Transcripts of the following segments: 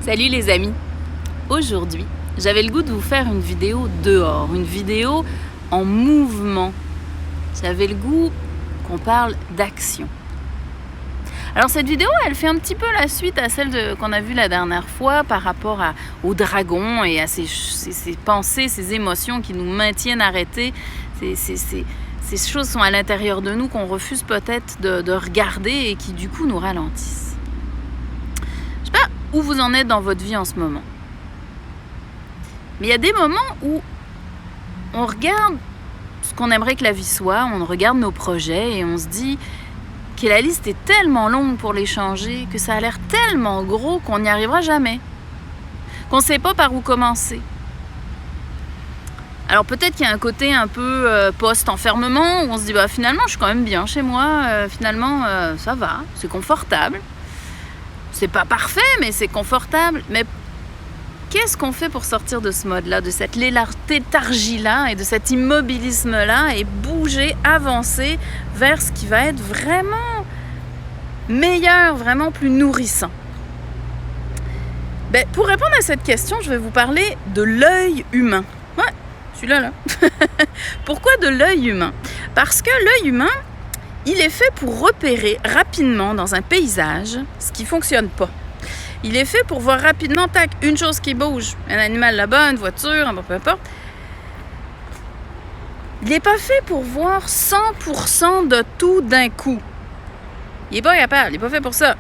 Salut les amis! Aujourd'hui, j'avais le goût de vous faire une vidéo dehors, une vidéo en mouvement. J'avais le goût qu'on parle d'action. Alors cette vidéo, elle fait un petit peu la suite à celle qu'on a vue la dernière fois par rapport au dragon et à ces pensées, ces émotions qui nous maintiennent arrêtés. Ces choses sont à l'intérieur de nous qu'on refuse peut-être de regarder et qui du coup nous ralentissent. Je sais pas où vous en êtes dans votre vie en ce moment. Mais il y a des moments où on regarde ce qu'on aimerait que la vie soit, on regarde nos projets et on se dit que la liste est tellement longue pour les changer, que ça a l'air tellement gros qu'on n'y arrivera jamais, qu'on ne sait pas par où commencer. Alors peut-être qu'il y a un côté un peu post-enfermement où on se dit finalement je suis quand même bien chez moi, ça va, c'est confortable. C'est pas parfait mais c'est confortable. Mais qu'est-ce qu'on fait pour sortir de ce mode-là, de cette léthargie-là et de cet immobilisme-là et bouger, avancer vers ce qui va être vraiment meilleur, vraiment plus nourrissant? Pour répondre à cette question, je vais vous parler de l'œil humain. Ouais, celui-là, là. Pourquoi de l'œil humain? Parce que l'œil humain, il est fait pour repérer rapidement dans un paysage ce qui ne fonctionne pas. Il est fait pour voir rapidement, une chose qui bouge, un animal là-bas, une voiture, peu importe. Il n'est pas fait pour voir 100% de tout d'un coup. Il n'est pas capable, il n'est pas fait pour ça.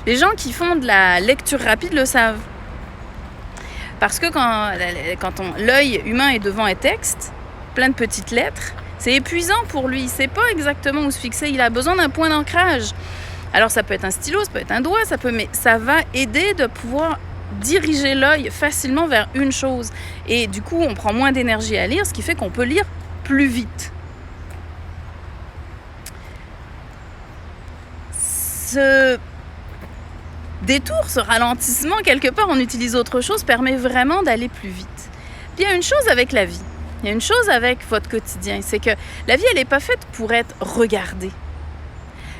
Les gens qui font de la lecture rapide le savent. Parce que quand l'œil humain est devant un texte, plein de petites lettres, c'est épuisant pour lui. Il ne sait pas exactement où se fixer. Il a besoin d'un point d'ancrage. Alors ça peut être un stylo, ça peut être un doigt, mais ça va aider de pouvoir diriger l'œil facilement vers une chose. Et du coup, on prend moins d'énergie à lire, ce qui fait qu'on peut lire plus vite. Ce détour, ce ralentissement, quelque part, on utilise autre chose, permet vraiment d'aller plus vite. Puis il y a une chose avec la vie, il y a une chose avec votre quotidien, c'est que la vie, elle n'est pas faite pour être regardée.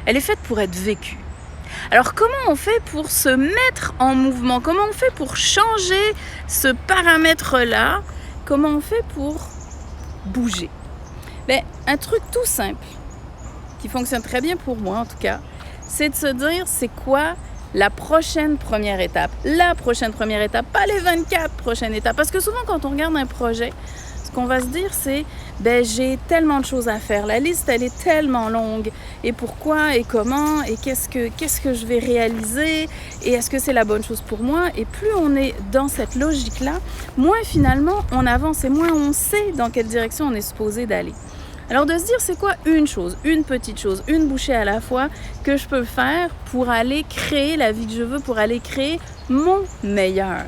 Elle est faite pour être vécue. Alors comment on fait pour se mettre en mouvement? Comment on fait pour changer ce paramètre-là? Comment on fait pour bouger? Un truc tout simple, qui fonctionne très bien pour moi en tout cas, c'est de se dire c'est quoi la prochaine première étape. La prochaine première étape, pas les 24 prochaines étapes. Parce que souvent quand on regarde un projet, ce qu'on va se dire c'est j'ai tellement de choses à faire, la liste elle est tellement longue, et pourquoi et comment et qu'est-ce que je vais réaliser et est-ce que c'est la bonne chose pour moi? Et plus on est dans cette logique-là, moins finalement on avance et moins on sait dans quelle direction on est supposé d'aller. Alors de se dire c'est quoi une chose, une petite chose, une bouchée à la fois que je peux faire pour aller créer la vie que je veux, pour aller créer mon meilleur.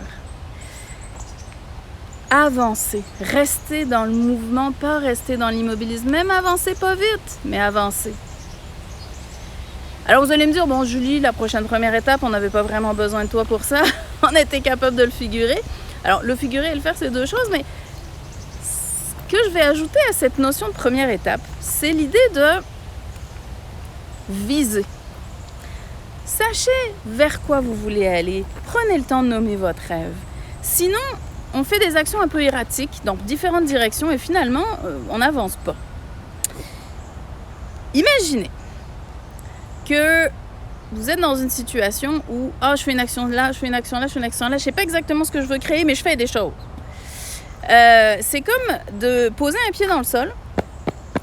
Avancer, rester dans le mouvement, pas rester dans l'immobilisme, même avancer pas vite, mais avancer. Alors vous allez me dire, Julie, la prochaine première étape, on n'avait pas vraiment besoin de toi pour ça, on était capable de le figurer. Alors le figurer et le faire, c'est deux choses, mais ce que je vais ajouter à cette notion de première étape, c'est l'idée de viser. Sachez vers quoi vous voulez aller, prenez le temps de nommer votre rêve. Sinon, on fait des actions un peu erratiques dans différentes directions et finalement, on n'avance pas. Imaginez que vous êtes dans une situation où je fais une action là, je fais une action là, je fais une action là, je ne sais pas exactement ce que je veux créer, mais je fais des choses. C'est comme de poser un pied dans le sol.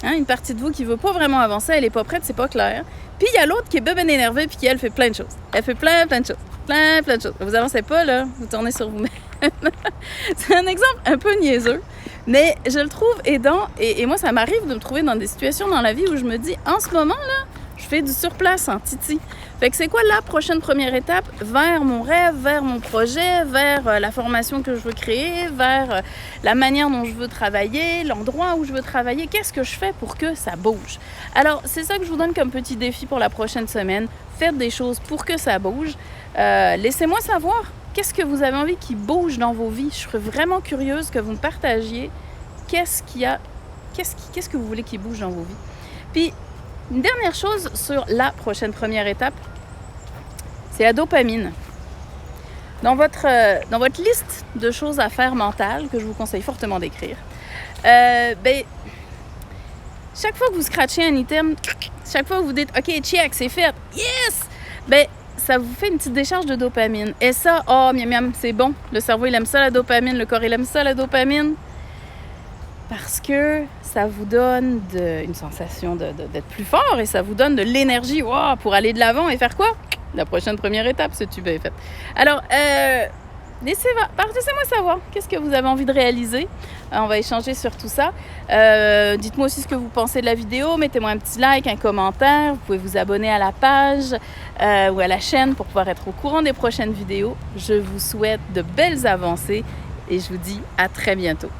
Une partie de vous qui ne veut pas vraiment avancer, elle n'est pas prête, c'est pas clair. Puis il y a l'autre qui est bien énervée puis qui, elle, fait plein de choses. Elle fait plein de choses. Plein de choses. Vous avancez pas, là, vous tournez sur vous-même. C'est un exemple un peu niaiseux, mais je le trouve aidant. Et moi, ça m'arrive de me trouver dans des situations dans la vie où je me dis, en ce moment, là, je fais du surplace en titi. Fait que c'est quoi la prochaine première étape vers mon rêve, vers mon projet, vers la formation que je veux créer, vers la manière dont je veux travailler, l'endroit où je veux travailler. Qu'est-ce que je fais pour que ça bouge? Alors, c'est ça que je vous donne comme petit défi pour la prochaine semaine. Faites des choses pour que ça bouge. Laissez-moi savoir qu'est-ce que vous avez envie qui bouge dans vos vies. Je serais vraiment curieuse que vous me partagiez qu'est-ce que vous voulez qui bouge dans vos vies. Puis, une dernière chose sur la prochaine première étape, c'est la dopamine. dans votre liste de choses à faire mentales, que je vous conseille fortement d'écrire, ben, chaque fois que vous scratchez un item, chaque fois que vous dites « OK, check, c'est fait, yes! » Ben, ça vous fait une petite décharge de dopamine. Et ça, oh, miam miam, c'est bon. Le cerveau, il aime ça, la dopamine. Le corps, il aime ça, la dopamine. Parce que ça vous donne une sensation d'être plus fort et ça vous donne de l'énergie pour aller de l'avant et faire quoi? La prochaine première étape, ce tube est fait. Alors, partagez-moi savoir qu'est-ce que vous avez envie de réaliser. On va échanger sur tout ça. Dites-moi aussi ce que vous pensez de la vidéo. Mettez-moi un petit like, un commentaire. Vous pouvez vous abonner à la page ou à la chaîne pour pouvoir être au courant des prochaines vidéos. Je vous souhaite de belles avancées et je vous dis à très bientôt.